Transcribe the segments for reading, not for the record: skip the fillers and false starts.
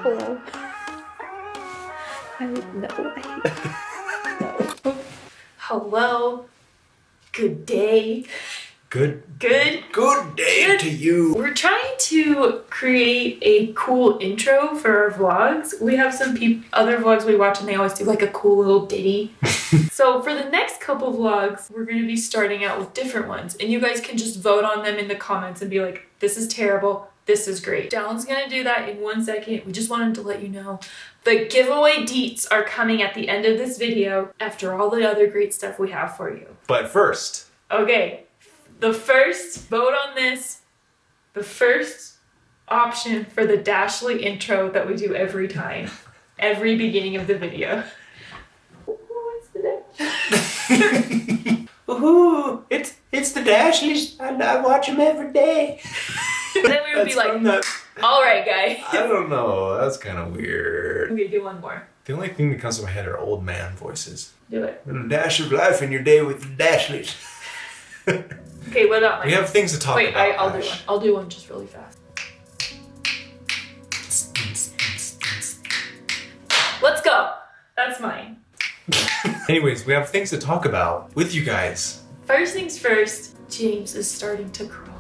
Hello. No. Hello. Good day. Good day to you. We're trying to create a cool intro for our vlogs. We have some other vlogs we watch and they always do like a cool little ditty. So for the next couple vlogs, we're going to be starting out with different ones. And you guys can just vote on them in the comments and be like, this is terrible. This is great. Dallin's going to do that in 1 second. We just wanted to let you know. The giveaway deets are coming at the end of this video after all the other great stuff we have for you. But first. Okay. The first vote on this, the first option for the Dashley intro that we do every time, every beginning of the video. What's the Dash? Ooh, it's the Dashleys, and I watch them every day. Then we would be like, all right, guy. I don't know, that's kind of weird. Okay, do one more. The only thing that comes to my head are old man voices. Do it. A dash of life in your day with the Dashleys. Okay, what about mine? We have things to talk about. Wait, I'll do one. I'll do one just really fast. Let's go. That's mine. Anyways, we have things to talk about with you guys. First things first, James is starting to crawl.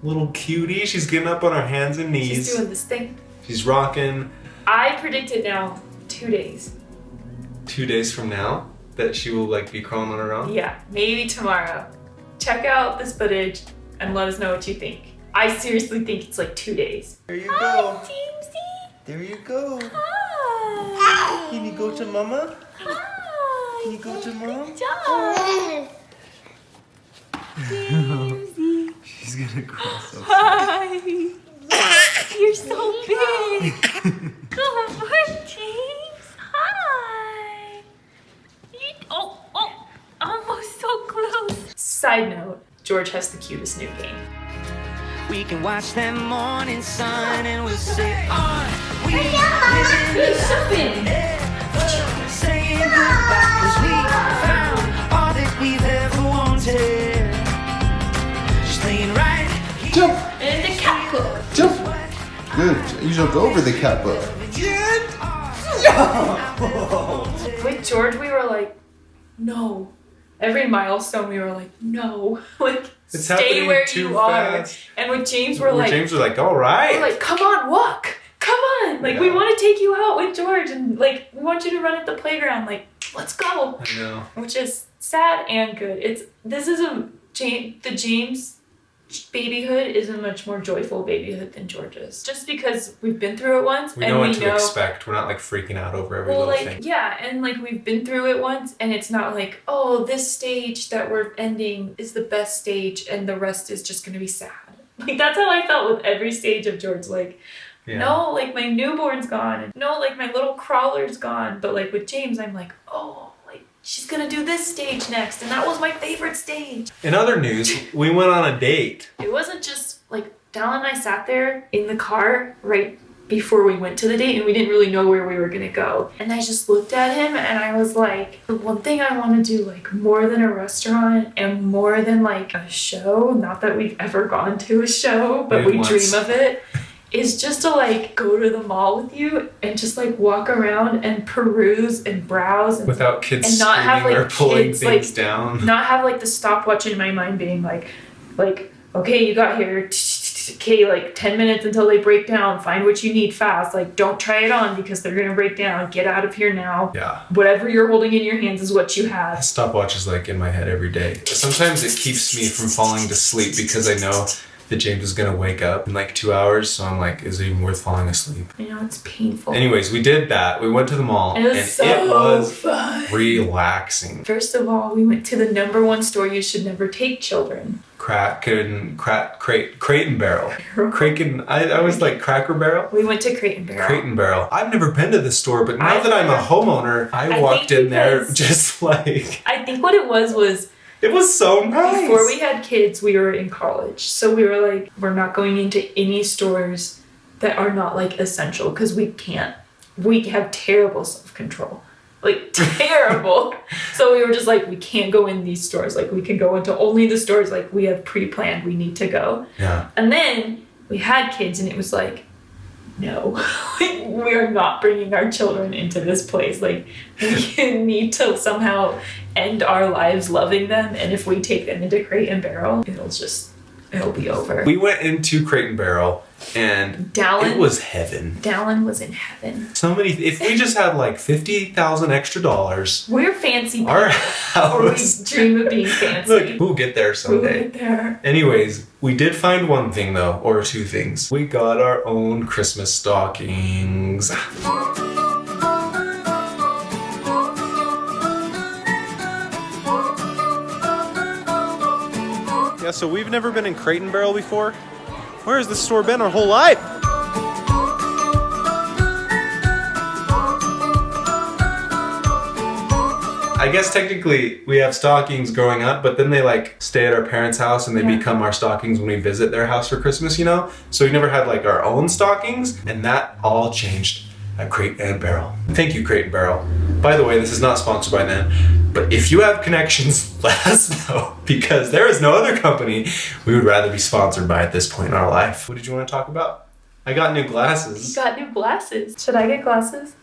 Little cutie, she's getting up on her hands and knees. She's doing this thing. She's rocking. I predicted now 2 days. 2 days from now that she will like be crawling on her own? Yeah, maybe tomorrow. Check out this footage and let us know what you think. I seriously think it's like 2 days. There you Hi, go. Jamesy. There you go. Hi. Can you go to mama? Hi. Can you go to mom? Good job. Jamesy. She's gonna crawl so Hi. You're so big. Come on, James. Hi. Oh, almost so close. Side note, George has the cutest new game. We can watch that morning sun and we'll say on. We He's shuffling. saying goodbye 'cause we found all that we've ever wanted. Just laying right here. Jump! And the cat book. Jump! Good. You jumped over the cat book. With George, we were like, no. Every milestone, we were like, no. Like, It's stay happening where too you fast. are. And with James, we're like, James was like, all right. we're like, come on, walk. Come on. Like, we Yeah. want to take you out with George. And, like, we want you to run at the playground. Like, let's go. I know. Which is sad and good. The James babyhood is a much more joyful babyhood than George's. Just because we've been through it once. We and know we what to expect. We're not like freaking out over every little thing. Yeah, and like we've been through it once and it's not like, oh, this stage that we're ending is the best stage and the rest is just gonna be sad. Like that's how I felt with every stage of George. Like, Yeah. no, like my newborn's gone. And no, like my little crawler's gone. But like with James, I'm like, oh, like she's gonna do this stage next. And that was my favorite stage. In other news, we went on a date. It wasn't just like Dallin and I sat there in the car right before we went to the date and we didn't really know where we were gonna go. And I just looked at him and I was like, the one thing I want to do like more than a restaurant and more than like a show, not that we've ever gone to a show, but we dream of it, is just to like go to the mall with you and just like walk around and peruse and browse and Without kids and not have, screaming like, or pulling kids, things like, down. not have like the stopwatch in my mind being like, okay, you got here. Okay, like 10 minutes until they break down. Find what you need fast. Like, don't try it on because they're gonna break down. Get out of here now. Yeah. Whatever you're holding in your hands is what you have. Stopwatch is like in my head every day. Sometimes it keeps me from falling to sleep because I know that James is gonna wake up in like 2 hours. So I'm like, is it even worth falling asleep? I know it's painful. Anyways, we did that. We went to the mall And it was so fun. relaxing. First of all, we went to the #1 store you should never take children. Crate and Barrel. I was like Cracker Barrel. We went to Crate and Barrel. Crate and Barrel. I've never been to this store, but now I've that I'm a never- homeowner, I walked think in there because- just like, I think what it was it was so nice. before we had kids, we were in college. So we were like, we're not going into any stores that are not like essential because we can't. We have terrible self-control. Like terrible. So we were just like, we can't go in these stores. Like we can go into only the stores like we have pre-planned we need to go. Yeah. And then we had kids and it was like, no, we are not bringing our children into this place. Like, we need to somehow end our lives loving them, and if we take them into Crate and Barrel, it'll be over. We went into Crate and Barrel, and Dallin, it was heaven. Dallin was in heaven. If we just had like $50,000 extra dollars, We're fancy people. our Or we house. dream of being fancy. Look, we'll get there We'll someday. get there. Anyways, we did find one thing though, or two things. We got our own Christmas stockings. Yeah, so we've never been in Crate and Barrel before. Where has this store been our whole life? I guess technically we have stockings growing up, but then they like stay at our parents' house and they become our stockings when we visit their house for Christmas, you know? So we never had like our own stockings, and that all changed at Crate and Barrel. Thank you, Crate and Barrel. By the way, this is not sponsored by them, but if you have connections, let us know, because there is no other company we would rather be sponsored by at this point in our life. What did you want to talk about? I got new glasses. You got new glasses. Should I get glasses?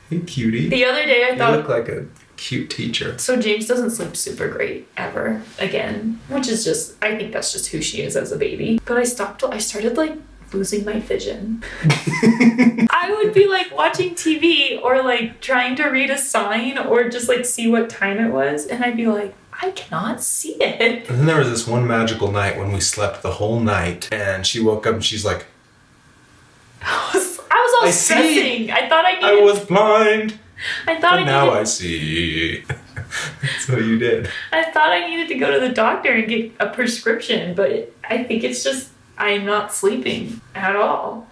Hey, cutie. The other day I You thought... look like a cute teacher. So James doesn't sleep super great ever again, which is just, I think that's just who she is as a baby. But I started like losing my vision. I would be like watching TV or like trying to read a sign or just like see what time it was, and I'd be like, I cannot see it. And then there was this one magical night when we slept the whole night, and she woke up and she's like, I was all I see. stressing. I thought I I needed... was blind, I thought but now I see. That's what you did. I thought I needed to go to the doctor and get a prescription, but I think it's just I'm not sleeping at all.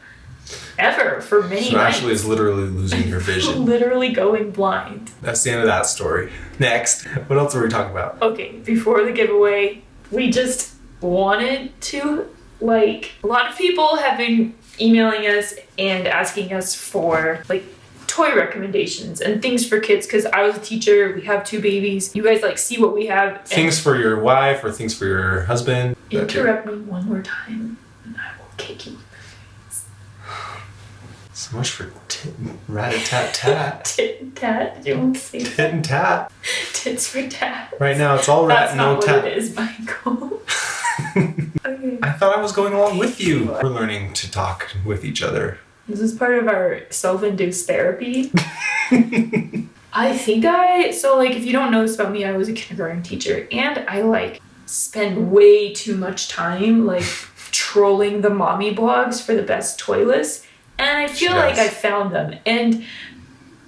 Ever, for many So nights. Ashley is literally losing her vision. Literally going blind. That's the end of that story. Next. What else are we talking about? Okay, before the giveaway, we just wanted to, like, a lot of people have been emailing us and asking us for, like, toy recommendations and things for kids, because I was a teacher, we have 2 babies. You guys, like, see what we have. And Things for your wife or things for your husband? interrupt me one more time, and I will kick you. So much for rat-a-tat-tat. Tit and tat. Did you want to say Tit that? and tat. Tits for tat. Right now it's all rat That's and not no what tat. it is, Michael. Okay. I thought I was going along with you. We're learning to talk with each other. This is part of our self-induced therapy. I think so like, if you don't know this about me, I was a kindergarten teacher, and I like spend way too much time like trolling the mommy blogs for the best toy lists, and I feel like I found them. And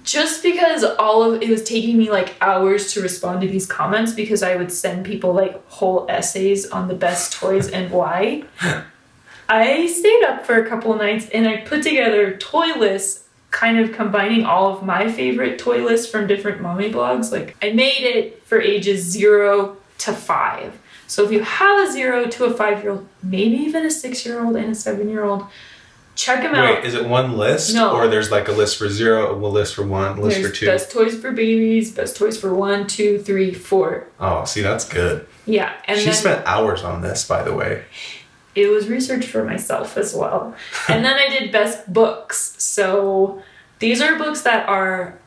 just because it was taking me like hours to respond to these comments, because I would send people like whole essays on the best toys and why, I stayed up for a couple of nights and I put together toy lists, kind of combining all of my favorite toy lists from different mommy blogs. Like, I made it for ages 0 to 5. So if you have a 0 to a 5-year-old, maybe even a 6-year-old and a 7-year-old, check them out. Wait, is it one list? No. Or there's like a list for 0, a list for 1, a list There's for 2? best toys for babies, best toys for 1, 2, 3, 4. Oh, see, that's good. Yeah, and She then spent hours on this, by the way. it was research for myself as well. And then I did best books. So these are books that are,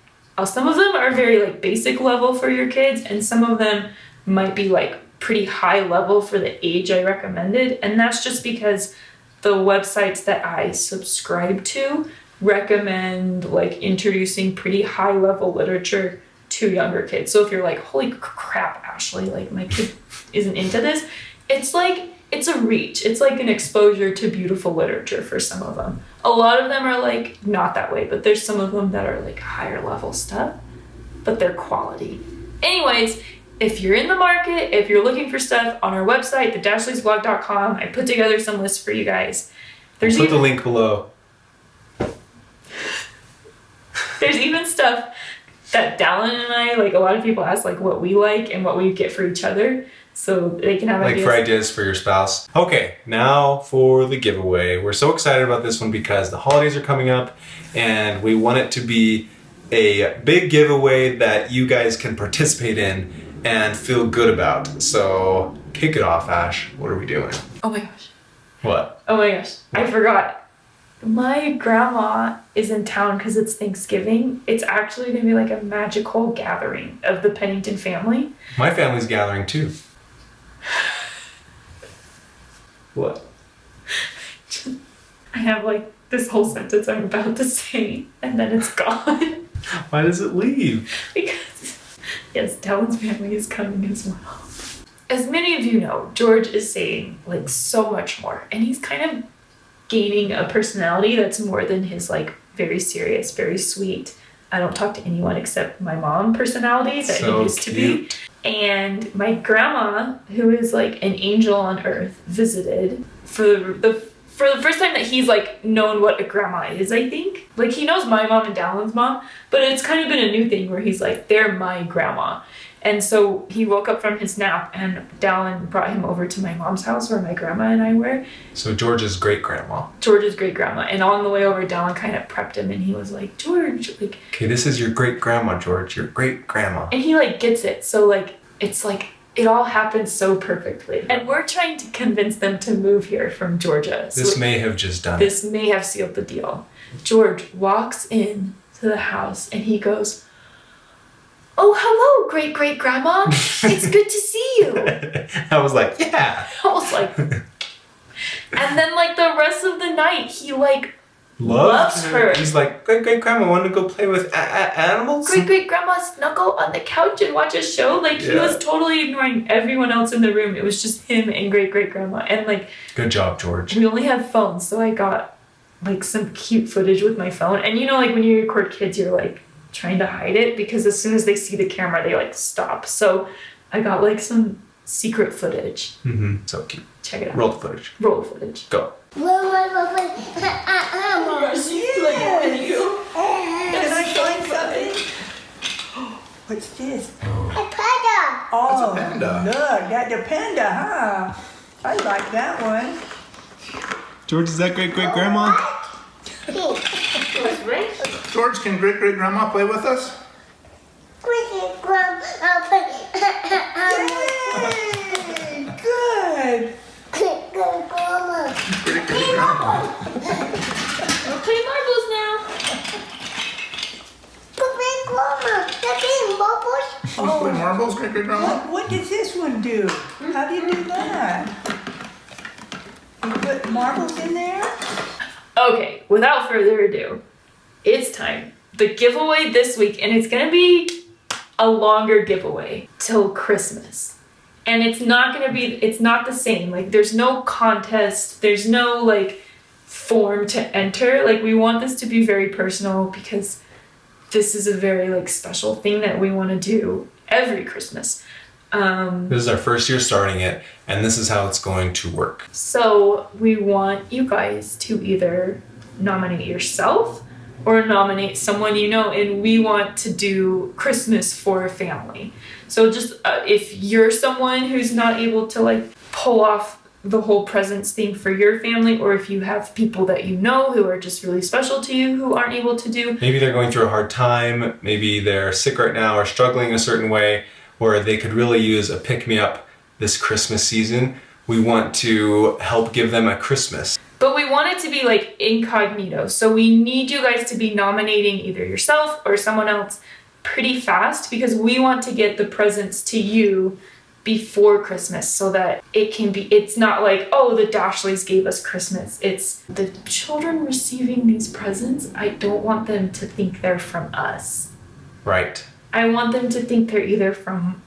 some of them are very like basic level for your kids, and some of them might be like pretty high level for the age I recommended. And that's just because the websites that I subscribe to recommend like introducing pretty high level literature to younger kids. So if you're like, holy crap, Ashley, like my kid isn't into this, it's like, it's a reach. It's like an exposure to beautiful literature for some of them. A lot of them are like not that way, but there's some of them that are like higher level stuff, but they're quality. Anyways, if you're in the market, if you're looking for stuff on our website, thedashleysblog.com, I put together some lists for you guys. There's Put the link below. There's even stuff that Dallin and I, like, a lot of people ask like what we like and what we get for each other, so they can have Like ideas. for ideas for your spouse. Okay, now for the giveaway. We're so excited about this one because the holidays are coming up and we want it to be a big giveaway that you guys can participate in and feel good about. So kick it off, Ash. What are we doing? Oh my gosh. What? Oh my gosh. I forgot. my grandma is in town because it's Thanksgiving. It's actually going to be like a magical gathering of the Pennington family. My family's gathering too. What? I have like this whole sentence I'm about to say, and then it's gone. Why does it leave? Because, yes, Dallin's family is coming as well. As many of you know, George is saying like so much more, and he's kind of gaining a personality that's more than his like very serious, very sweet, I don't talk to anyone except my mom personality that he used to be. And my grandma, who is like an angel on earth, visited for the first time that he's like known what a grandma is, I think. Like he knows my mom and Dallin's mom, but it's kind of been a new thing where he's like, they're my grandma. And so he woke up from his nap and Dallin brought him over to my mom's house where my grandma and I were. So George's great grandma. George's great grandma. And on the way over, Dallin kind of prepped him and he was like, George, like. Okay, this is your great grandma, George. Your great grandma. And he like gets it. So like, it's like, it all happens so perfectly. And we're trying to convince them to move here from Georgia. So this may have just done this may have sealed the deal. George walks in to the house and he goes, "Oh, hello, great great grandma. It's good to see you." I was like, yeah. I was like, and then like the rest of the night, he like loves her. He's like, great great grandma, want to go play with animals? Great great grandma snuggle on the couch and watch a show. Like he was totally ignoring everyone else in the room. It was just him and great great grandma. And like, good job, George. We only had phones, so I got like some cute footage with my phone. And you know, like when you record kids, you're like trying to hide it because as soon as they see the camera, they like stop. So I got like some secret footage. Mm-hmm. So cute. Check it out. Roll the footage. Roll the footage. Go. Can I find something? What's this? A panda. Oh, That's a panda. Look, that's a panda, huh? I like that one. George, is that great great grandma? George, can great great grandma play with us? Great grandma. Yay! Good. Great grandma. Great great grandma. We'll play marbles now. Great grandma. They're being bubbles. Can you play marbles, great great grandma? What does this one do? How do you do that? You put marbles in there? Okay, without further ado, it's time. The giveaway this week, and it's gonna be a longer giveaway till Christmas. And it's not the same. Like there's no contest, there's no like form to enter. Like we want this to be very personal because this is a very like special thing that we want to do every Christmas. This is our first year starting it, and this is how it's going to work. So we want you guys to either nominate yourself or nominate someone you know, and we want to do Christmas for a family. So just if you're someone who's not able to like pull off the whole presents thing for your family, or if you have people that you know who are just really special to you who aren't able to do. Maybe they're going through a hard time, maybe they're sick right now or struggling a certain way, where they could really use a pick-me-up this Christmas season. We want to help give them a Christmas. But we want it to be like incognito. So we need you guys to be nominating either yourself or someone else pretty fast because we want to get the presents to you before Christmas so that it's not like, oh, the Dashleys gave us Christmas. It's the children receiving these presents. I don't want them to think they're from us. Right. I want them to think they're either from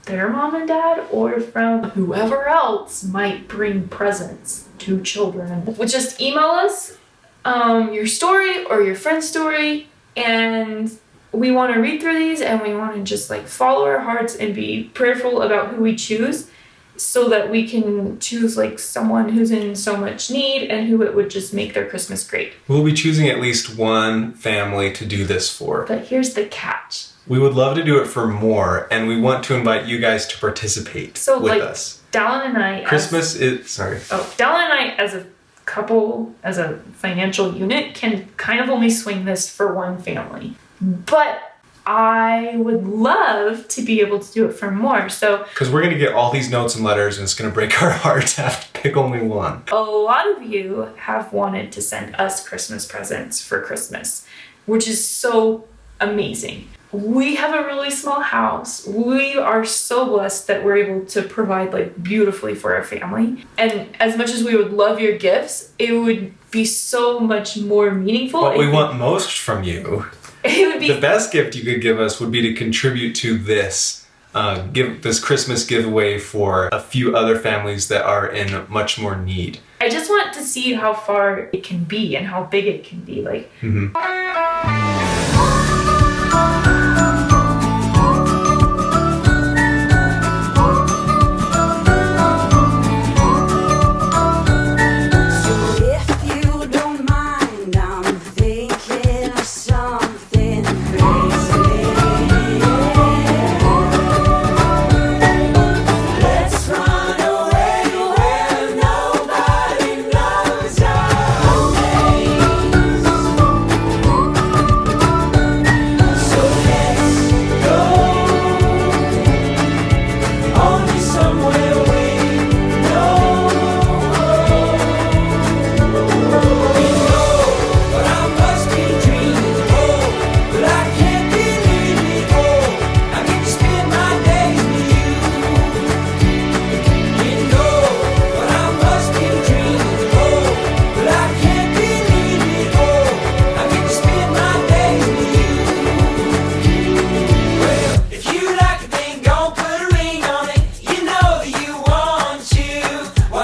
their mom and dad or from whoever else might bring presents to children. Just email us your story or your friend's story, and we want to read through these and we want to just like follow our hearts and be prayerful about who we choose so that we can choose like someone who's in so much need and who it would just make their Christmas great. We'll be choosing at least one family to do this for. But here's the catch. We would love to do it for more, and we want to invite you guys to participate with us. Dallin and I... Dallin and I as a couple, as a financial unit, can kind of only swing this for one family. But I would love to be able to do it for more. So Because we're going to get all these notes and letters, and it's going to break our hearts to have to pick only one. a lot of you have wanted to send us Christmas presents for Christmas, which is so amazing. We have a really small house. We are so blessed that we're able to provide like beautifully for our family. And as much as we would love your gifts, it would be so much more meaningful. What we want most from you, it would be the best gift you could give us would be to contribute to this. Give this Christmas giveaway for a few other families that are in much more need. I just want to see how far it can be and how big it can be. Like,